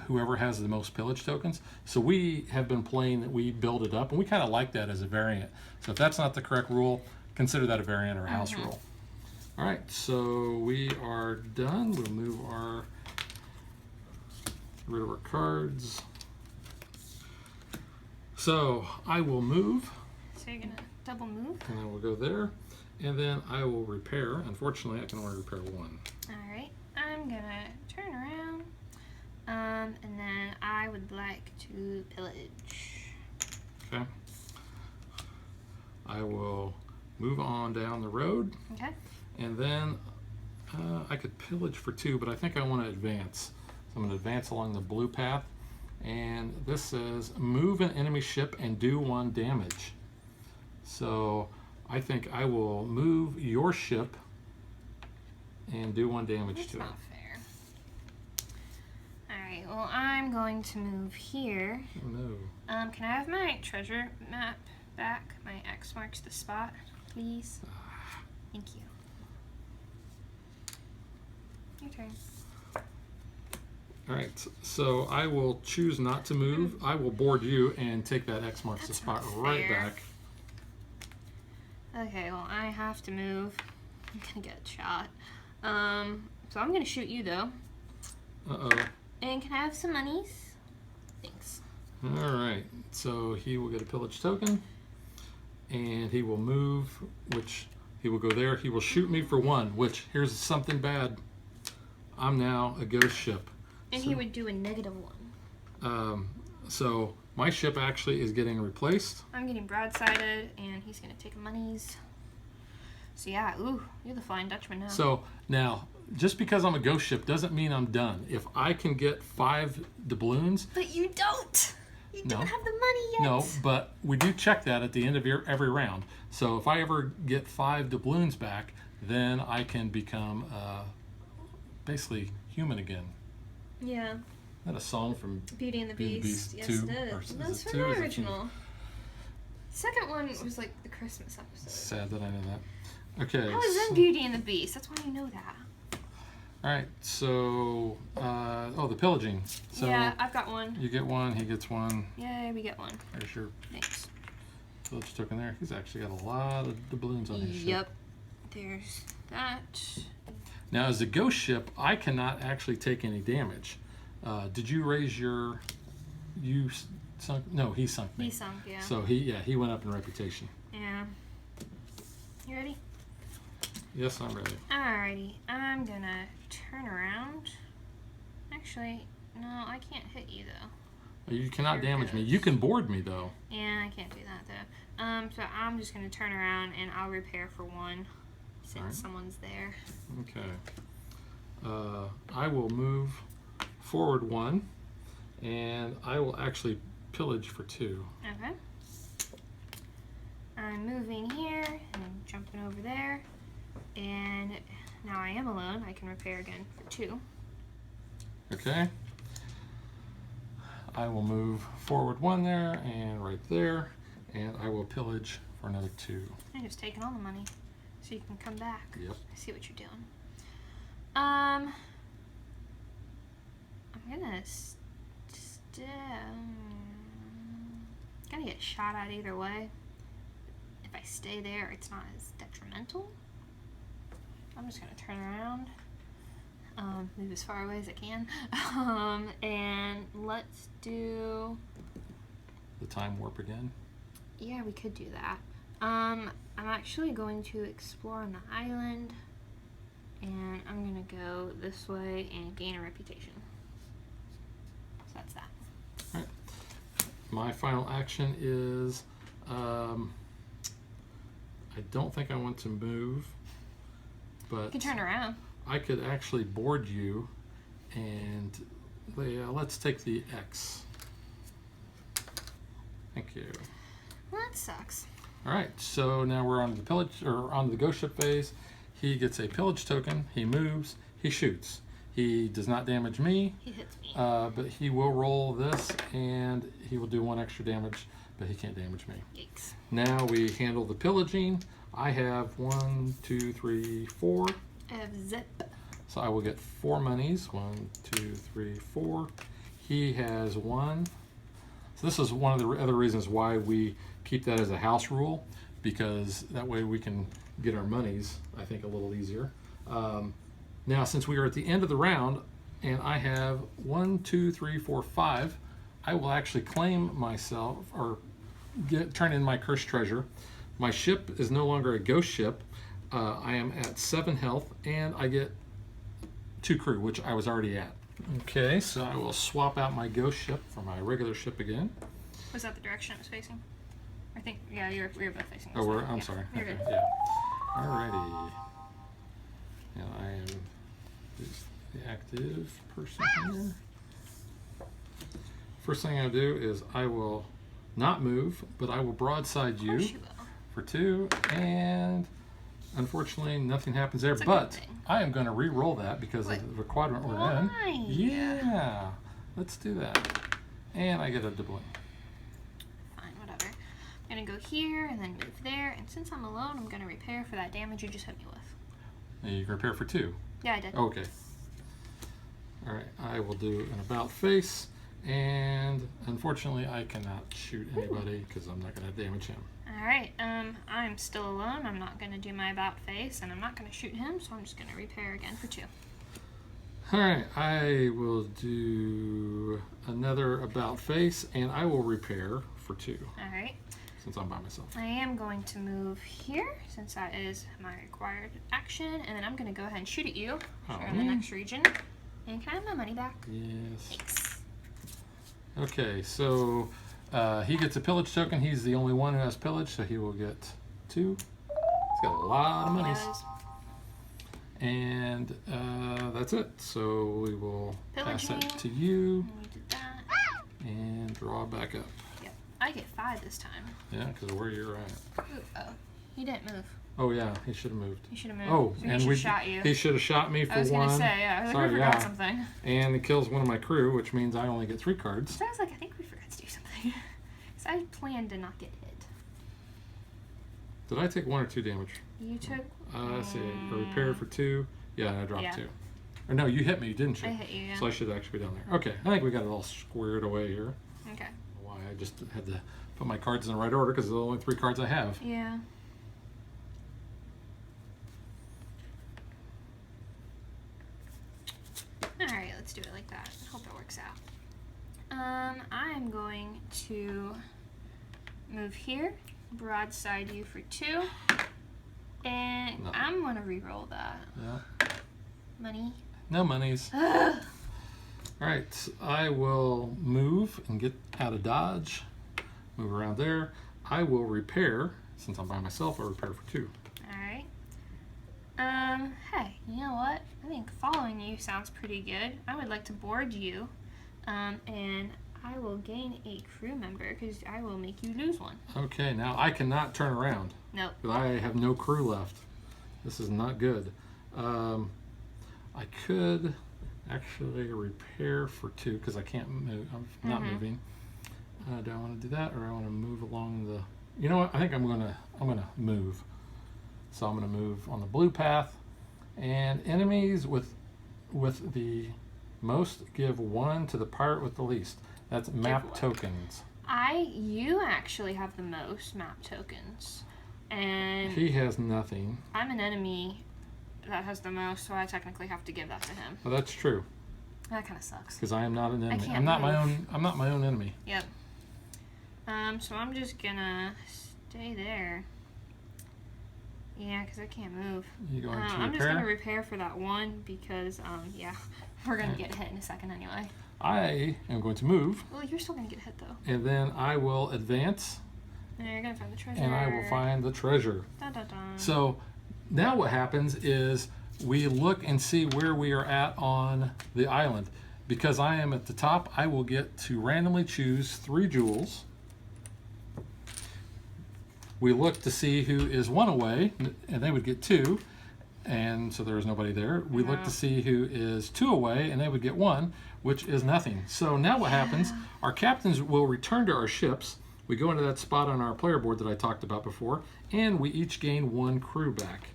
S1: whoever has the most pillage tokens. So we have been playing that we build it up, and we kind of like that as a variant. So if that's not the correct rule, consider that a variant or a house rule. All right, so we are done. We'll move our rid of our cards. So I will move.
S2: So you're gonna double move?
S1: And I will go there. And then I will repair. Unfortunately, I can only repair one.
S2: Alright, I'm gonna turn around. And then I would like to pillage.
S1: Okay. I will move on down the road.
S2: Okay.
S1: And then I could pillage for 2, but I think I want to advance. So I'm going to advance along the blue path. And this says move an enemy ship and do 1 damage. So I think I will move your ship and do 1 damage
S2: That's
S1: to it.
S2: not fair. Alright, well I'm going to move here.
S1: Oh no.
S2: Can I have my treasure map back? My X marks the spot, please. Thank you. Your turn.
S1: All right, so I will choose not to move. I will board you and take that X marks the
S2: That's
S1: spot
S2: not
S1: right
S2: fair.
S1: back.
S2: Okay, well I have to move. I'm gonna get shot. So I'm gonna shoot you though.
S1: Uh-oh.
S2: And can I have some monies? Thanks.
S1: All right, so he will get a pillage token, and he will move, which he will go there. He will shoot me for 1, which here's something bad. I'm now a ghost ship.
S2: And
S1: so,
S2: he would do a -1.
S1: So my ship actually is getting replaced.
S2: I'm getting broadsided, and he's gonna take monies. So yeah, ooh, you're the Flying Dutchman now.
S1: So now, just because I'm a ghost ship doesn't mean I'm done. If I can get 5 doubloons.
S2: But you don't! You
S1: No.
S2: don't have the money yet!
S1: No, but we do check that at the end of every round. So if I ever get 5 doubloons back, then I can become basically human again.
S2: Yeah.
S1: Is that a song from
S2: Beauty and the
S1: Beauty and the
S2: Beast.
S1: Beast
S2: Yes,
S1: 2?
S2: it
S1: Or
S2: is.
S1: is
S2: That's
S1: it
S2: from
S1: 2?
S2: the
S1: Is it from-
S2: original. Second one was like the Christmas episode.
S1: Sad that I know that. Okay.
S2: I was in Beauty and the Beast. That's why you know that.
S1: All right. So, the pillaging. So
S2: Yeah, I've got one.
S1: you get 1, he gets 1.
S2: Yay, we get one.
S1: There's your
S2: Thanks.
S1: pillage token there. He's actually got a lot of doubloons on his ship.
S2: Yep. There's that.
S1: Now, as a ghost ship, I cannot actually take any damage. Did you raise your? You sunk? No, he sunk me.
S2: He sunk, yeah.
S1: So he went up in reputation.
S2: Yeah. You ready?
S1: Yes, I'm ready.
S2: Alrighty. I'm gonna turn around. Actually, no, I can't hit you though.
S1: You cannot
S2: Here
S1: damage me.
S2: goes.
S1: You can board me though.
S2: Yeah, I can't do that though. So I'm just gonna turn around and I'll repair for 1 since
S1: Alright.
S2: someone's there.
S1: Okay. I will move forward 1, and I will actually pillage for 2.
S2: Okay. I'm moving here and jumping over there. And now I am alone. I can repair again for 2.
S1: Okay. I will move forward 1 there and right there, and I will pillage for another 2.
S2: I'm just taking all the money so you can come back.
S1: Yep.
S2: I see what you're doing. I'm gonna Gonna get shot at either way. If I stay there, it's not as detrimental. I'm just gonna turn around, move as far away as I can, and let's do
S1: The time warp again.
S2: Yeah, we could do that. I'm actually going to explore on the island, and I'm gonna go this way and gain a reputation. So that's that.
S1: All right. My final action is, I don't think I want to move, but
S2: You can turn around.
S1: I could actually board you, and let's take the X. Thank you.
S2: Well, that sucks.
S1: All right, so now we're on the pillage or on the ghost ship phase. He gets a pillage token. He moves. He shoots. He does not damage me,
S2: He hits me.
S1: but he will roll this, and he will do 1 extra damage, but he can't damage me.
S2: Yikes.
S1: Now we handle the pillaging. I have 1, 2, 3, 4.
S2: I have zip.
S1: So I will get 4 monies. 1, 2, 3, 4. He has 1. So this is one of the other reasons why we keep that as a house rule, because that way we can get our monies, I think, a little easier. Now, since we are at the end of the round, and I have 1, 2, 3, 4, 5, I will actually claim myself or turn in my cursed treasure. My ship is no longer a ghost ship. I am at 7 health, and I get 2 crew, which I was already at. Okay, so I will swap out my ghost ship for my regular ship again.
S2: Was that the direction it was facing? I think, yeah, we were both facing.
S1: Oh,
S2: this way.
S1: I'm
S2: Yeah,
S1: sorry.
S2: You're
S1: Okay,
S2: good.
S1: yeah. Alrighty. Now I am the active person here. First thing I do is I will not move, but I will broadside
S2: Of
S1: you
S2: course you will.
S1: for 2, and unfortunately nothing happens there.
S2: It's a good
S1: But
S2: thing.
S1: I am going to re-roll that because
S2: Wait.
S1: of the quadrant we're in.
S2: Why?
S1: Yeah, let's do that. And I get a doubloon.
S2: Fine, whatever. I'm gonna go here and then move there, and since I'm alone, I'm gonna repair for that damage you just hit me with.
S1: And you can repair for 2.
S2: Yeah, I did.
S1: Okay. All right, I will do an about face, and unfortunately I cannot shoot anybody because I'm not going to damage him.
S2: Alright, I'm still alone. I'm not gonna do my about face, and I'm not gonna shoot him, so I'm just gonna repair again for 2.
S1: All right, I will do another about face, and I will repair for 2
S2: Alright.
S1: since I'm by myself.
S2: I am going to move here, since that is my required action, and then I'm gonna go ahead and shoot at you.
S1: Oh,
S2: Sure, in the
S1: man.
S2: next region. And can I have my money back?
S1: Yes.
S2: Thanks.
S1: Okay, so he gets a pillage token. He's the only one who has pillage, so he will get 2. He's got a lot of monies.
S2: Yes.
S1: And that's it. So we will pass that
S2: Pillaging.
S1: to you
S2: And we did that.
S1: and draw back up.
S2: Yep. I get 5 this time.
S1: Yeah, because of where you're at.
S2: Ooh, oh. He didn't move.
S1: Oh yeah, he should have moved.
S2: He should have moved.
S1: Oh,
S2: so he
S1: and
S2: should
S1: we
S2: have shot you.
S1: he should have shot me for
S2: I was
S1: 1.
S2: gonna say, yeah. I was like,
S1: Sorry,
S2: we forgot
S1: yeah.
S2: something.
S1: And it kills one of my crew, which means I only get 3 cards.
S2: So I was like, I think we forgot to do something. Because I planned to not get hit.
S1: Did I take 1 or 2 damage?
S2: You took.
S1: Let's see. A repair for 2. Yeah, and I dropped
S2: Yeah.
S1: 2. Or no, you hit me, didn't you?
S2: I hit you, yeah.
S1: So I should actually be down there. Okay, I think we got it all squared away here.
S2: Okay.
S1: Why I just had to put my cards in the right order because they're the only 3 cards I have.
S2: Yeah. Alright, let's do it like that. Hope it works out. I'm going to move here, broadside you for 2, and
S1: No.
S2: I'm gonna re-roll that.
S1: Yeah.
S2: Money.
S1: No monies.
S2: Ugh.
S1: All right, I will move and get out of dodge. Move around there. I will repair. Since I'm by myself, I'll repair for 2.
S2: Alright. Hey, you know what? I think following you sounds pretty good. I would like to board you, and I will gain a crew member because I will make you lose 1.
S1: Okay, now I cannot turn around
S2: Nope.
S1: because I have no crew left. This is not good. I could actually repair for 2 because I can't move. I'm not moving. Do I want to do that, or I want to move along the? You know what? I think I'm gonna move. So I'm gonna move on the blue path, and enemies with the most give 1 to the pirate with the least. That's map
S2: one.
S1: tokens.
S2: You actually have the most map tokens. And
S1: He has nothing.
S2: I'm an enemy that has the most, so I technically have to give that to him.
S1: Well, that's true.
S2: That kind of sucks.
S1: Because I am not an enemy.
S2: can't
S1: I'm not
S2: move.
S1: my own enemy.
S2: Yep. So I'm just gonna stay there. Yeah, because I can't move.
S1: You going to
S2: I'm just
S1: repair?
S2: gonna repair for that one because yeah, we're gonna get hit in a second anyway.
S1: I am going to move,
S2: Well, you're still gonna get hit though.
S1: and then I will advance,
S2: And you're gonna find the treasure.
S1: and I will find the treasure.
S2: Dun, dun, dun.
S1: So now what happens is we look and see where we are at on the island. Because I am at the top, I will get to randomly choose 3 jewels. We look to see who is 1 away, and they would get 2. And so there is nobody there. We look to see who is 2 away, and they would get 1, which is nothing. So now what happens, our captains will return to our ships. We go into that spot on our player board that I talked about before, and we each gain 1 crew back.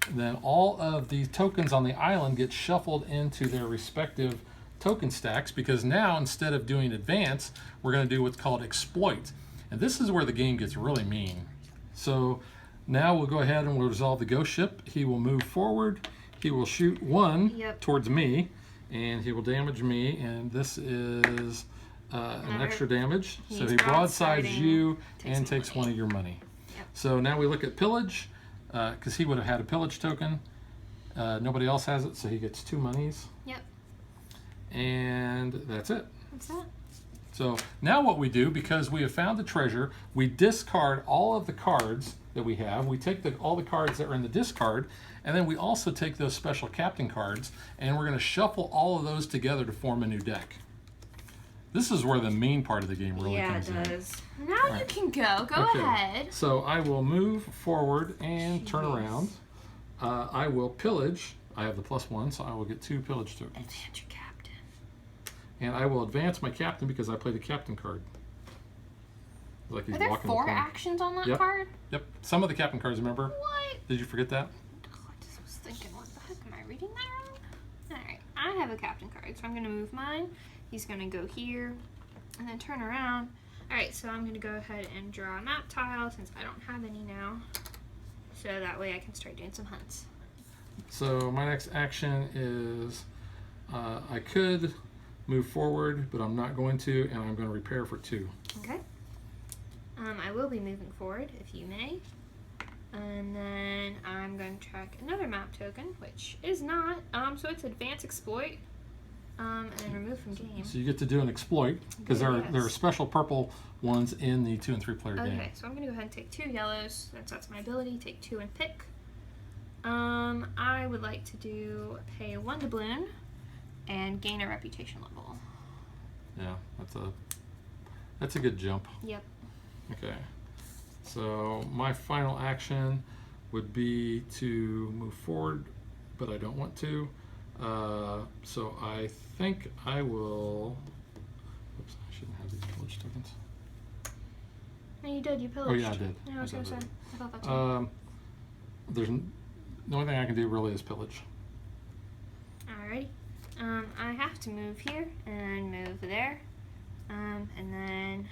S1: And then all of the tokens on the island get shuffled into their respective token stacks, because now instead of doing advance, we're going to do what's called exploit. And this is where the game gets really mean. So now we'll go ahead and we'll resolve the ghost ship. He will move forward. He will shoot 1 towards me, and he will damage me. And this is an extra damage. So he broadsides you and takes 1 of your money.
S2: Yep.
S1: So now we look at pillage, because he would have had a pillage token. Nobody else has it, so he gets 2 monies.
S2: Yep.
S1: And that's it.
S2: What's that?
S1: So now what we do, because we have found the treasure, we discard all of the cards that we have. We take all the cards that are in the discard, and then we also take those special captain cards, and we're going to shuffle all of those together to form a new deck. This is where the main part of the game really comes in.
S2: Yeah, it does. Now you can go. Go ahead.
S1: So I will move forward and turn around. I will pillage. I have the +1, so I will get 2 pillage tokens.
S2: Advance your captain.
S1: And I will advance my captain because I play the captain card. Like he's
S2: Are there
S1: walking
S2: 4
S1: the plank.
S2: actions on that card?
S1: Yep. Some of the captain cards, remember?
S2: What?
S1: Did you forget that?
S2: Oh, I just was thinking, what the heck? Am I reading that wrong? Alright, I have a captain card, so I'm going to move mine. He's going to go here and then turn around. Alright, so I'm going to go ahead and draw a map tile since I don't have any now. So that way I can start doing some hunts.
S1: So my next action is I could move forward, but I'm not going to, and I'm going to repair for 2.
S2: Okay. I will be moving forward, if you may. And then I'm going to track another map token, which is not, so it's advance exploit, and remove from game.
S1: So you get to do an exploit, because there are special purple ones in the 2 and 3 player game.
S2: Okay, so I'm going to go ahead and take 2 yellows, since that's my ability, take 2 and pick. I would like to pay 1 doubloon and gain a reputation level.
S1: Yeah, that's a good jump.
S2: Yep.
S1: Okay, so my final action would be to move forward, but I don't want to. So I think I will. Oops, I shouldn't have these pillage tokens.
S2: No, you did. You pillaged.
S1: Oh yeah, I did.
S2: Yeah, I was going to say. I thought that too.
S1: The only thing I can do really is pillage.
S2: Alrighty. I have to move here and move there. And then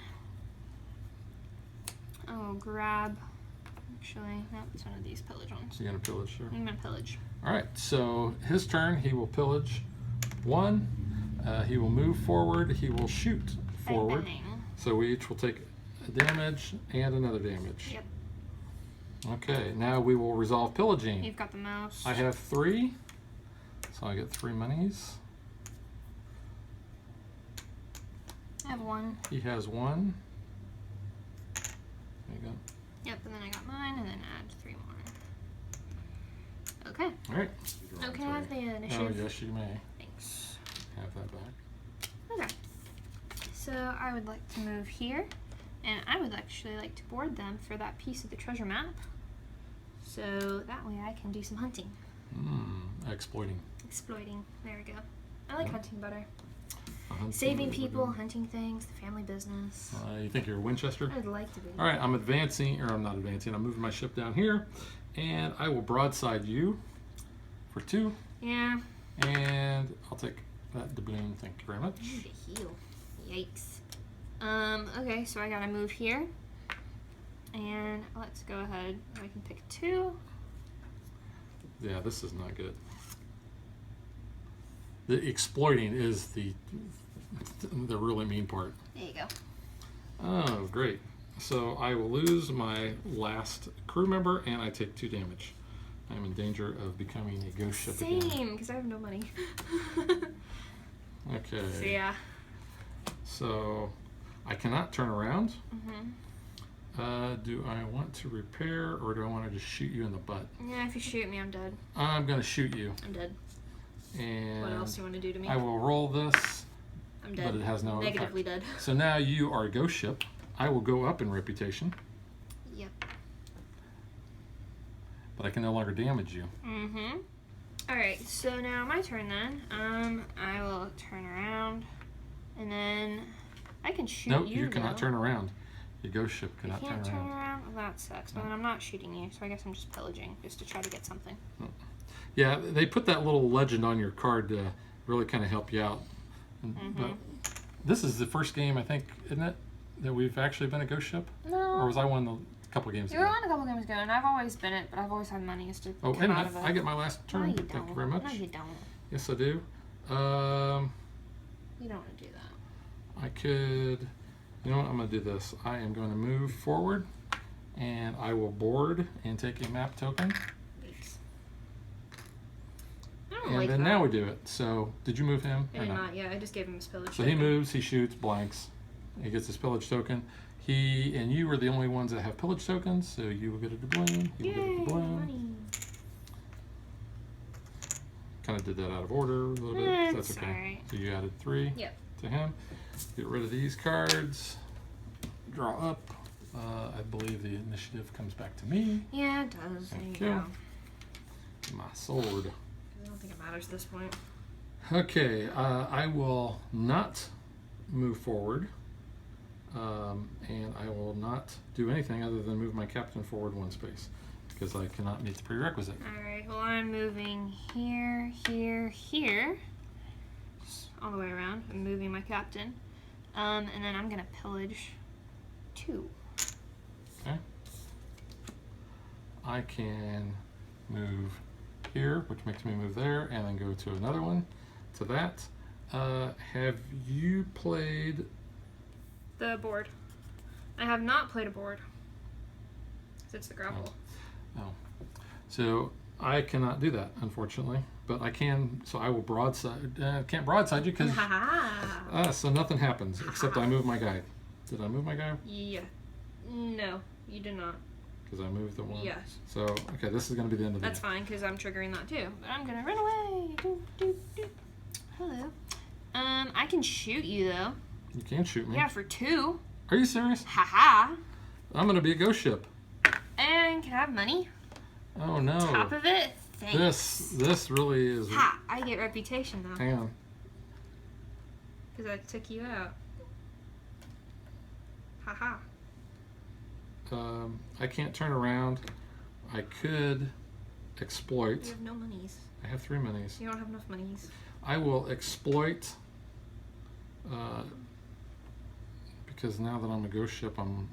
S2: I'll grab, actually, no, it's one of these pillage ones.
S1: So you're gonna pillage, sure.
S2: I'm gonna pillage.
S1: All right, so his turn, he will pillage 1. He will move forward, he will shoot forward.
S2: Bang, bang.
S1: So we each will take a damage and another damage.
S2: Yep.
S1: Okay, now we will resolve pillaging.
S2: You've got the mouse.
S1: I have 3, so I get 3 monies.
S2: I have 1.
S1: He has 1. There you go.
S2: Yep, and then I got mine, and then add 3 more. Okay.
S1: All right.
S2: Okay, I have the initiative.
S1: Oh, yes, you may
S2: Thanks.
S1: have that back.
S2: Okay. So I would like to move here, and I would actually like to board them for that piece of the treasure map. So that way I can do some hunting.
S1: Exploiting.
S2: Exploiting. There we go. I like hunting better.
S1: Hunting
S2: Saving
S1: is
S2: people,
S1: good.
S2: hunting things, the family business.
S1: You think you're a Winchester?
S2: I'd like to be.
S1: All right, I'm advancing, or I'm not advancing. I'm moving my ship down here, and I will broadside you for 2.
S2: Yeah.
S1: And I'll take that doubloon. Thank you very much.
S2: I need to heal. Yikes. Okay, so I gotta move here. And let's go ahead. I can pick 2.
S1: Yeah, this is not good. The exploiting is the really mean part.
S2: There you go.
S1: Oh, great. So I will lose my last crew member, and I take 2 damage. I'm in danger of becoming a ghost ship again.
S2: Same, because I have no money.
S1: Okay.
S2: So yeah.
S1: So I cannot turn around.
S2: Mm-hmm.
S1: Do I want to repair, or do I want to just shoot you in the butt?
S2: Yeah, if you shoot me, I'm dead.
S1: I'm going to shoot you.
S2: I'm dead.
S1: And
S2: What else do you want to do to me?
S1: I will roll this,
S2: I'm dead.
S1: but it has no
S2: Negatively
S1: effect.
S2: dead.
S1: So now you are a ghost ship. I will go up in reputation,
S2: Yep.
S1: but I can no longer damage you.
S2: Mm-hmm. Alright, so now my turn then. I will turn around, and then I can shoot
S1: Nope,
S2: you.
S1: you cannot
S2: though.
S1: turn around. Your ghost ship
S2: I
S1: cannot
S2: can't
S1: turn
S2: turn
S1: around.
S2: around? Well, that sucks. But then I'm not shooting you, so I guess I'm just pillaging, just to try to get something.
S1: Yeah, they put that little legend on your card to really kind of help you out. But this is the first game, I think, isn't it, that we've actually been a ghost ship?
S2: No.
S1: Or was I one a couple of games
S2: You
S1: ago?
S2: were on a couple games ago, and I've always been it, but I've always had money to
S1: Oh,
S2: come
S1: and
S2: out of it.
S1: I get my last turn.
S2: No, you
S1: Thank
S2: don't.
S1: you very much.
S2: No, you don't.
S1: Yes, I do.
S2: You don't want to do that.
S1: I could, you know what, I'm going to do this. I am going to move forward, and I will board and take a map token.
S2: Thanks. I don't
S1: And
S2: like
S1: then
S2: that.
S1: now we do it. So, did you move him?
S2: I
S1: or
S2: did
S1: not?
S2: not, yeah. I just gave him his pillage.
S1: So he
S2: token.
S1: moves, he shoots, blanks. He gets his pillage token. He and you are the only ones that have pillage tokens, so you will get a doubloon. He will get a
S2: Yay,
S1: doubloon.
S2: money.
S1: Kind of did that out of order a little bit. That's
S2: It's
S1: okay.
S2: alright.
S1: So you added 3
S2: Yep.
S1: to him. Get rid of these cards. Draw up. I believe the initiative comes back to me.
S2: Yeah, it does. There
S1: Thank
S2: you
S1: you.
S2: go.
S1: My sword.
S2: I don't think it matters at this point.
S1: Okay, I will not move forward. And I will not do anything other than move my captain forward 1 space because I cannot meet the prerequisite.
S2: Alright, well I'm moving here, here, here. Just all the way around. I'm moving my captain. And then I'm gonna pillage 2.
S1: Okay. I can move here, which makes me move there, and then go to another one, to that. Have you played?
S2: The board. I have not played a board. 'Cause it's the grapple.
S1: Oh. So I cannot do that, unfortunately. But I can, so I will broadside. Can't broadside you because.
S2: Haha.
S1: So nothing happens except I move my guy. Did I move my guy?
S2: Yeah. No, you did not.
S1: Because I moved the one.
S2: Yes.
S1: So, okay, this is going to be the end of the
S2: That's fine, because I'm triggering that too. But I'm gonna run away. Doop, doop, doop. Hello. I can shoot you though.
S1: You can shoot me.
S2: Yeah, for 2.
S1: Are you serious?
S2: Haha.
S1: I'm going to be a ghost ship.
S2: And can I have money?
S1: Oh no.
S2: Top of it? Thanks.
S1: This really is.
S2: Ha! I get reputation though.
S1: Hang on.
S2: Because I took you out. Haha.
S1: I can't turn around. I could
S2: You
S1: exploit.
S2: have no monies.
S1: I have 3 minis.
S2: You don't have enough monies.
S1: I will exploit. Because now that I'm a ghost ship, I'm.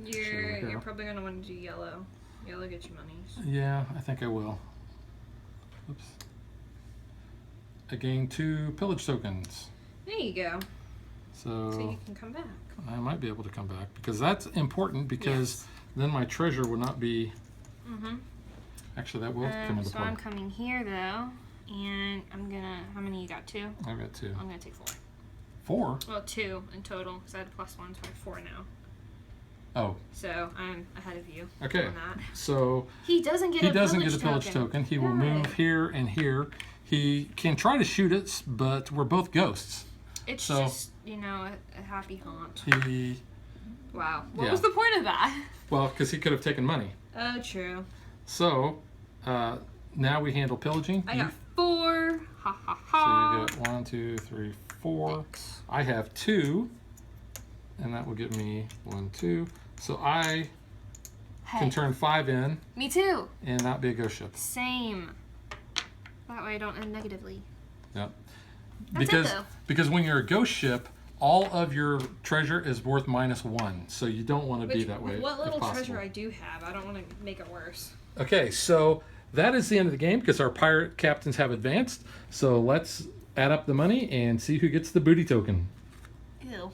S2: You're probably gonna want to do yellow. Yellow gets you monies.
S1: Yeah, I think I will. Oops. I gain 2 pillage tokens.
S2: There you go. So
S1: So
S2: you can come back.
S1: I might be able to come back because that's important because then my treasure will not be.
S2: Mm-hmm.
S1: Actually, that will come into
S2: So
S1: play.
S2: I'm coming here though, and I'm gonna. How many you got? 2.
S1: I've got 2.
S2: I'm gonna take 4.
S1: 4?
S2: Well, 2 in total because I had a +1, so I have 4 now.
S1: Oh,
S2: So I'm ahead of you.
S1: okay.
S2: On that.
S1: So
S2: He doesn't get.
S1: he
S2: a
S1: doesn't
S2: pillage
S1: get a pillage token. He will
S2: Good.
S1: move here and here. He can try to shoot us, but we're both ghosts.
S2: It's
S1: So-
S2: just a happy haunt.
S1: He
S2: Wow. What
S1: Yeah.
S2: was the point of that?
S1: well, because he could have taken money.
S2: Oh, true.
S1: So now we handle pillaging.
S2: I got 4. Ha ha
S1: So
S2: ha.
S1: you get 1, 2, 3, 4.
S2: Thanks.
S1: I have 2, and that will give me 1, 2. So I
S2: Hey,
S1: can turn 5 in
S2: me too.
S1: and not be a ghost ship.
S2: Same. That way I don't end negatively.
S1: Yep.
S2: That's it, though.
S1: Because when you're a ghost ship, all of your treasure is worth -1, so you don't want to be that way.
S2: What little
S1: if possible.
S2: treasure I do have, I don't want to make it worse.
S1: Okay, so that is the end of the game because our pirate captains have advanced. So let's add up the money and see who gets the booty token.
S2: Ew.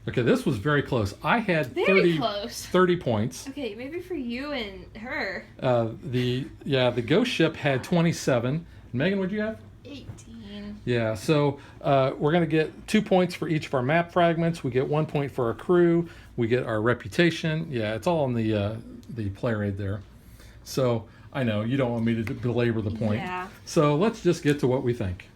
S1: Okay, this was very close. I had
S2: Very close.
S1: 30 points.
S2: Okay, maybe for you and her.
S1: The ghost ship had 27. Megan, what'd you have?
S2: 18.
S1: Yeah, so we're going to get 2 points for each of our map fragments. We get 1 point for our crew. We get our reputation. Yeah, it's all on the player aid there. So I know you don't want me to belabor the point.
S2: Yeah.
S1: So let's just get to what we think.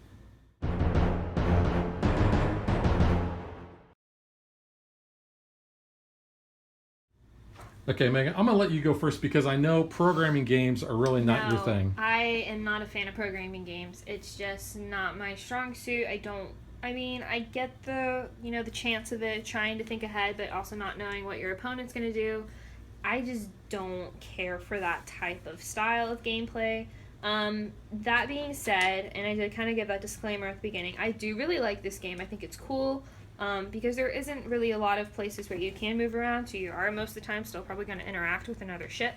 S1: Okay, Megan, I'm going to let you go first because I know programming games are really not your thing.
S2: I am not a fan of programming games. It's just not my strong suit. I get the chance of it, trying to think ahead, but also not knowing what your opponent's going to do. I just don't care for that type of style of gameplay. That being said, and I did kind of give that disclaimer at the beginning, I do really like this game. I think it's cool. Because there isn't really a lot of places where you can move around, so you are most of the time still probably going to interact with another ship.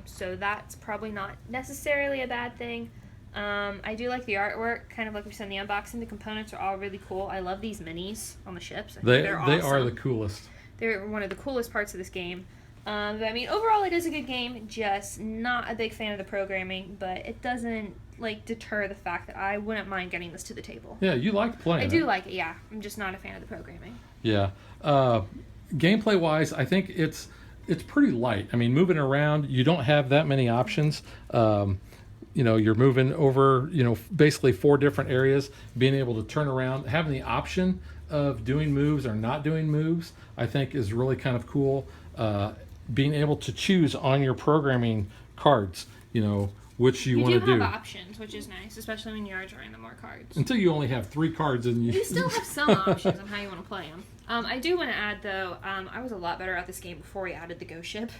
S2: So that's probably not necessarily a bad thing. I do like the artwork, kind of like we said in the unboxing. The components are all really cool. I love these minis on the ships. They're awesome.
S1: They are the coolest.
S2: They're one of the coolest parts of this game. But I mean, overall, it is a good game. Just not a big fan of the programming, but it doesn't deter the fact that I wouldn't mind getting this to the table.
S1: Yeah, you like playing.
S2: I do like it. Yeah, I'm just not a fan of the programming.
S1: Yeah, gameplay wise, I think it's pretty light. I mean, moving around, you don't have that many options. You're moving over, basically 4 different areas. Being able to turn around, having the option of doing moves or not doing moves, I think is really kind of cool. Being able to choose on your programming cards, which you want to do.
S2: You do have options, which is nice, especially when you are drawing the more cards.
S1: Until you only have 3 cards and
S2: you still have some options on how you want to play them. I do want to add, though, I was a lot better at this game before we added the ghost ship.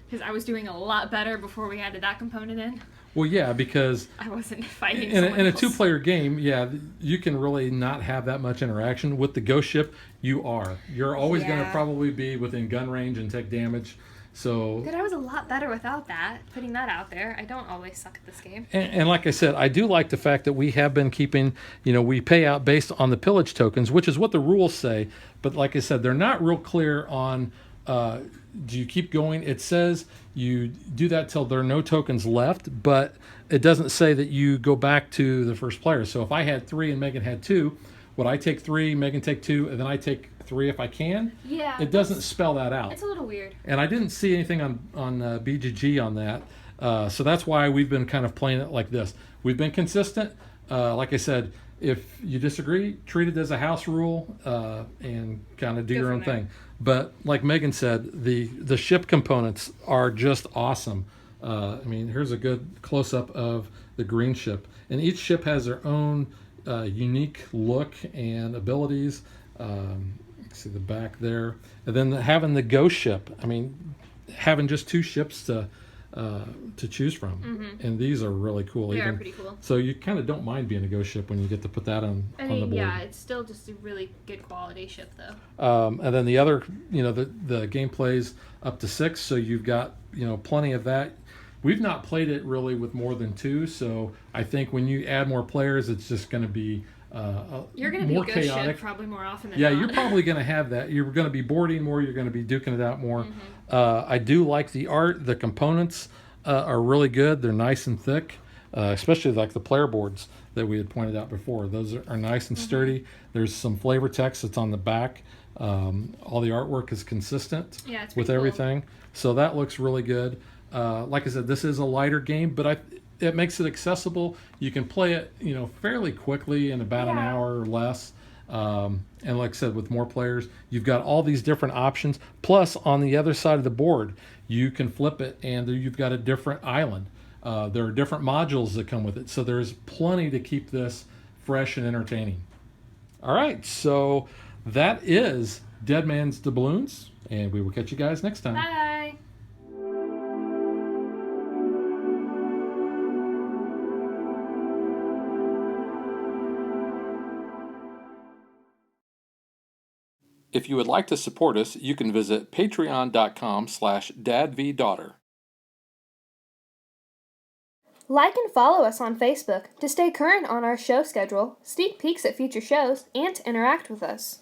S2: Because I was doing a lot better before we added that component in.
S1: Well, yeah, because
S2: I wasn't fighting
S1: in a 2-player game, yeah, you can really not have that much interaction. With the ghost ship, you're always going to probably be within gun range and take damage. So,
S2: but I was a lot better without that, putting that out there. I don't always suck at this game.
S1: And like I said, I do like the fact that we have been keeping, we pay out based on the pillage tokens, which is what the rules say. But like I said, they're not real clear on, do you keep going? It says you do that till there are no tokens left, but it doesn't say that you go back to the first player. So if I had 3 and Megan had 2, would I take 3, Megan take 2, and then I take 3 if I can?
S2: Yeah.
S1: It doesn't spell that out.
S2: It's a little weird.
S1: And I didn't see anything on BGG on that. So that's why we've been kind of playing it like this. We've been consistent. Like I said, if you disagree, treat it as a house rule and kind of do your own thing. But like Megan said, the ship components are just awesome. I mean, here's a good close-up of the green ship. And each ship has their own unique look and abilities. See the back there. And then having the ghost ship. I mean, having just 2 ships to choose from. Mm-hmm. And these are really cool.
S2: They are pretty cool.
S1: So you kind of don't mind being a ghost ship when you get to put that on the board.
S2: Yeah, it's still just a really good quality ship, though.
S1: And then the other, the game plays up to 6, so you've got, plenty of that. We've not played it really with more than 2, so I think when you add more players, it's just going to be
S2: you're going to be
S1: more
S2: ghost
S1: chaotic.
S2: Ship probably more often than
S1: not.
S2: not.
S1: You're probably going to have that. You're going to be boarding more. You're going to be duking it out more. Mm-hmm. I do like the art. The components are really good. They're nice and thick, especially like the player boards that we had pointed out before. Those are nice and sturdy. There's some flavor text that's on the back. All the artwork is consistent with everything. Cool. So that looks really good. Like I said, this is a lighter game, but it makes it accessible. You can play it, fairly quickly in about an hour or less. And like I said, with more players, you've got all these different options. Plus, on the other side of the board, you can flip it, and you've got a different island. There are different modules that come with it, so there's plenty to keep this fresh and entertaining. All right, so that is Dead Man's Doubloons, and we will catch you guys next time.
S2: Bye.
S1: If you would like to support us, you can visit patreon.com/dadvdaughter.
S2: Like and follow us on Facebook to stay current on our show schedule, sneak peeks at future shows, and to interact with us.